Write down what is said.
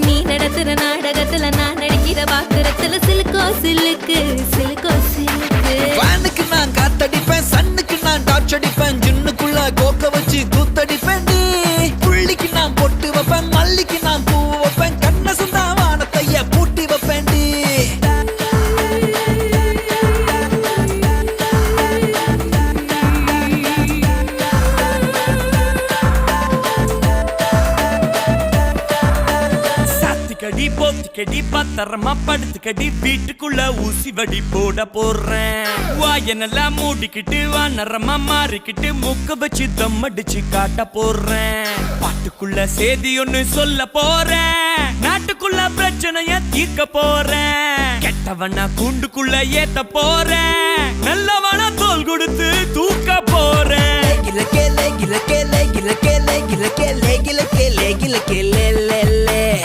நீ நடத்துற நாடகத்துல நான் நடிக்கிற பாத்திரத்துல சிலுக்கோ சிலுக்கு சிலுக்கோ சிலுக்கு. வானுக்கு நான் காத்தடிப்பேன், சன்னுக்கு நான் டார்ச் அடிப்பேன், ஜின்னுக்குள்ள கோக்க வச்சு கூத்தடிப்பேன். புள்ளிக்கு நான் பொட்டு வைப்பேன், மல்லிக்கு நான் பூ வைப்பேன், கண்ண சுந்தா வானத்தைய பூட்டி வைப்பேன். கடி போத்திக்கடி பத்திரமா படுத்துக்கடி வீட்டுக்குள்ள ஊசி வடி போட போடுறேன். வாயனெல்லாம் மூடிக்கிட்டு வானரமா மாறிக்கிட்டு மூக்க வச்சு தம் அடிச்சு காட்ட போடுறேன். பாட்டுக்குள்ள செய்தி ஒண்ணு சொல்ல போறேன், நாட்டுக்குள்ள பிரச்சனைய தீர்க்க போறேன். கெட்டவனா கூண்டுக்குள்ள ஏத்த போறேன், நல்லவனா தோல் கொடுத்து தூக்க போறேன். கில கேலே கில கேலே கில கேலே கில கேலே கில கேலே கில கேலே